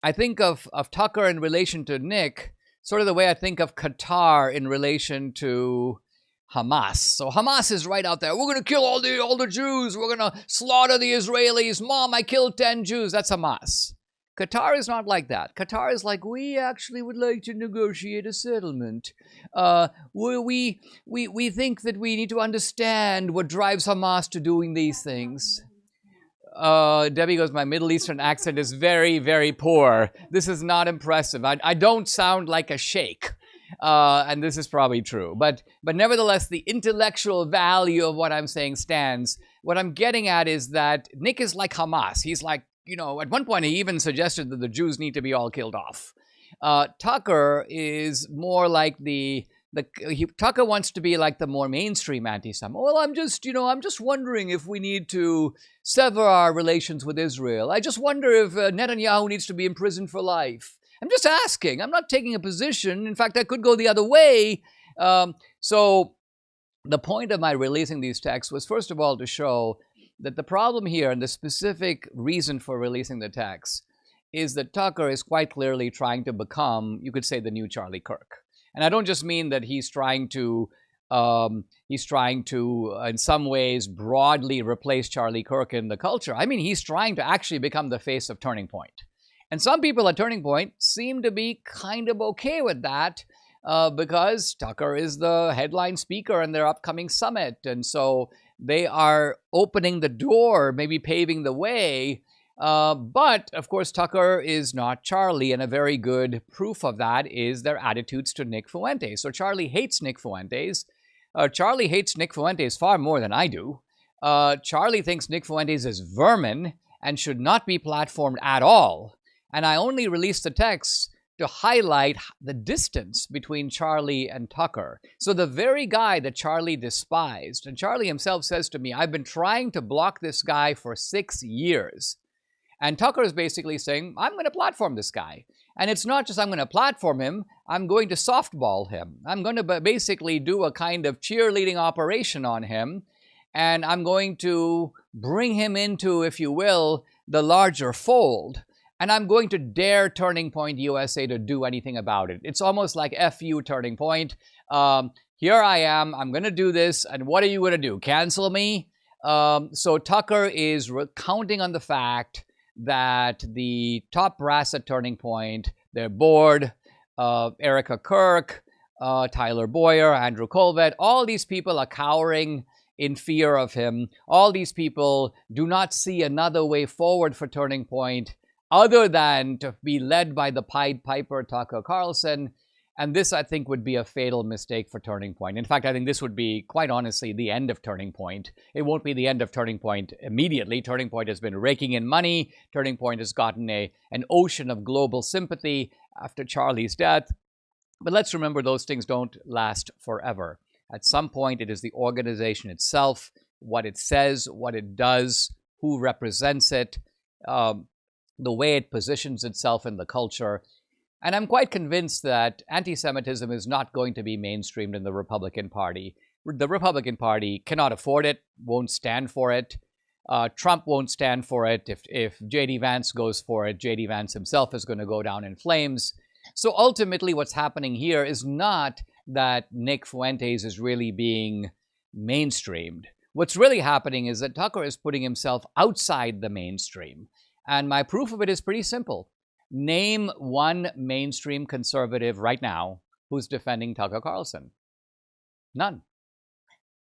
I think of Tucker in relation to Nick, sort of the way I think of Qatar in relation to Hamas. So Hamas is right out there. We're going to kill all the Jews. We're going to slaughter the Israelis. Mom, I killed 10 Jews. That's Hamas. Qatar is not like that. Qatar is like, we actually would like to negotiate a settlement. We think that we need to understand what drives Hamas to doing these things. Debbie goes, my Middle Eastern accent is very, very poor. This is not impressive. I don't sound like a sheikh. And this is probably true. But nevertheless, the intellectual value of what I'm saying stands. What I'm getting at is that Nick is like Hamas. He's like, at one point he even suggested that the Jews need to be all killed off. Tucker is more like Tucker wants to be like the more mainstream anti-Semite. Well, I'm just wondering if we need to sever our relations with Israel. I just wonder if Netanyahu needs to be imprisoned for life. I'm just asking. I'm not taking a position. In fact, I could go the other way. So the point of my releasing these texts was, first of all, to show that the problem here and the specific reason for releasing the texts is that Tucker is quite clearly trying to become, you could say, the new Charlie Kirk. And I don't just mean that he's trying to, in some ways, broadly replace Charlie Kirk in the culture. I mean, he's trying to actually become the face of Turning Point. And some people at Turning Point seem to be kind of okay with that because Tucker is the headline speaker in their upcoming summit. And so they are opening the door, maybe paving the way. But, of course, Tucker is not Charlie, and a very good proof of that is their attitudes to Nick Fuentes. So Charlie hates Nick Fuentes. Charlie hates Nick Fuentes far more than I do. Charlie thinks Nick Fuentes is vermin and should not be platformed at all. And I only released the text to highlight the distance between Charlie and Tucker. So the very guy that Charlie despised, and Charlie himself says to me, I've been trying to block this guy for 6 years. And Tucker is basically saying, I'm going to platform this guy. And it's not just I'm going to platform him, I'm going to softball him. I'm going to basically do a kind of cheerleading operation on him. And I'm going to bring him into, if you will, the larger fold. And I'm going to dare Turning Point USA to do anything about it. It's almost like FU Turning Point. Here I am. I'm going to do this. And what are you going to do? Cancel me? So Tucker is counting on the fact that the top brass at Turning Point, their board, Erica Kirk, Tyler Boyer, Andrew Colvett, all these people are cowering in fear of him. All these people do not see another way forward for Turning Point other than to be led by the Pied Piper Tucker Carlson. And this, I think, would be a fatal mistake for Turning Point. In fact, I think this would be, quite honestly, the end of Turning Point. It won't be the end of Turning Point immediately. Turning Point has been raking in money. Turning Point has gotten an ocean of global sympathy after Charlie's death. But let's remember, those things don't last forever. At some point, it is the organization itself, what it says, what it does, who represents it, the way it positions itself in the culture. And I'm quite convinced that anti-Semitism is not going to be mainstreamed in the Republican Party. The Republican Party cannot afford it, won't stand for it. Trump won't stand for it. If J.D. Vance goes for it, J.D. Vance himself is going to go down in flames. So ultimately what's happening here is not that Nick Fuentes is really being mainstreamed. What's really happening is that Tucker is putting himself outside the mainstream. And my proof of it is pretty simple. Name one mainstream conservative right now who's defending Tucker Carlson. None.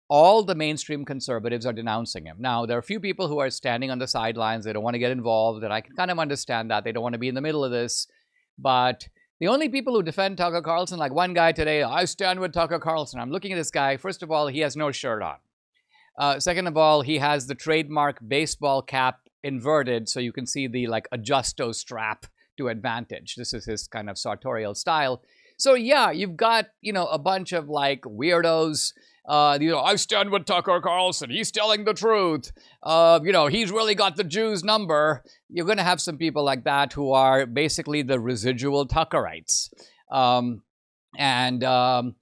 All the mainstream conservatives are denouncing him. Now, there are a few people who are standing on the sidelines. They don't want to get involved, and I can kind of understand that. They don't want to be in the middle of this. But the only people who defend Tucker Carlson, like one guy today, I stand with Tucker Carlson. I'm looking at this guy. First of all, he has no shirt on. Second of all, he has the trademark baseball cap inverted, so you can see the adjusto strap to advantage. This is his kind of sartorial style. So yeah, you've got, a bunch of weirdos. I stand with Tucker Carlson. He's telling the truth. He's really got the Jews' number. You're going to have some people like that who are basically the residual Tuckerites. And they're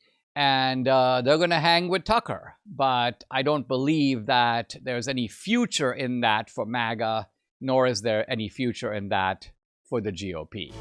going to hang with Tucker. But I don't believe that there's any future in that for MAGA, nor is there any future in that for the GOP.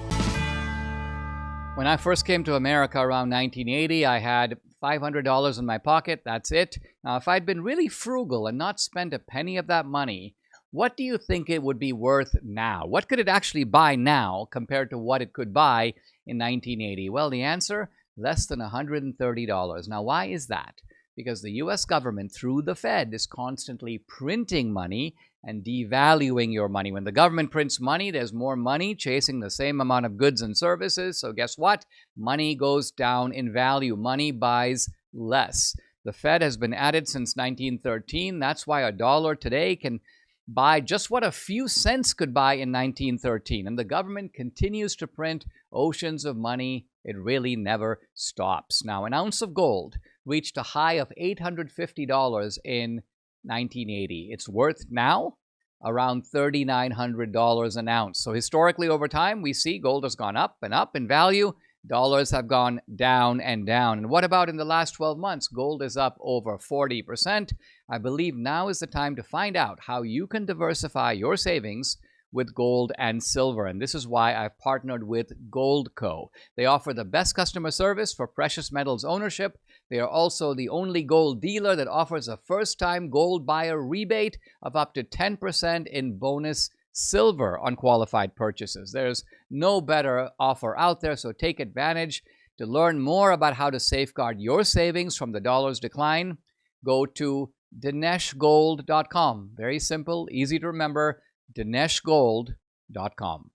When I first came to America around 1980, I had $500 in my pocket. That's it. Now, if I'd been really frugal and not spent a penny of that money, what do you think it would be worth now? What could it actually buy now compared to what it could buy in 1980? Well, the answer, less than $130. Now, why is that? Because the U.S. government, through the Fed, is constantly printing money and devaluing your money. When the government prints money, there's more money chasing the same amount of goods and services. So guess what? Money goes down in value. Money buys less. The Fed has been at it since 1913. That's why a dollar today can buy just what a few cents could buy in 1913. And the government continues to print oceans of money. It really never stops. Now, an ounce of gold reached a high of $850 in 1980. It's worth now around $3,900 an ounce. So historically, over time, we see gold has gone up and up in value. Dollars have gone down and down. And what about in the last 12 months? Gold is up over 40%. I believe now is the time to find out how you can diversify your savings with gold and silver. And this is why I've partnered with Goldco. They offer the best customer service for precious metals ownership. They are also the only gold dealer that offers a first-time gold buyer rebate of up to 10% in bonus silver on qualified purchases. There's no better offer out there, so take advantage. To learn more about how to safeguard your savings from the dollar's decline, go to dineshgold.com. Very simple, easy to remember, dineshgold.com.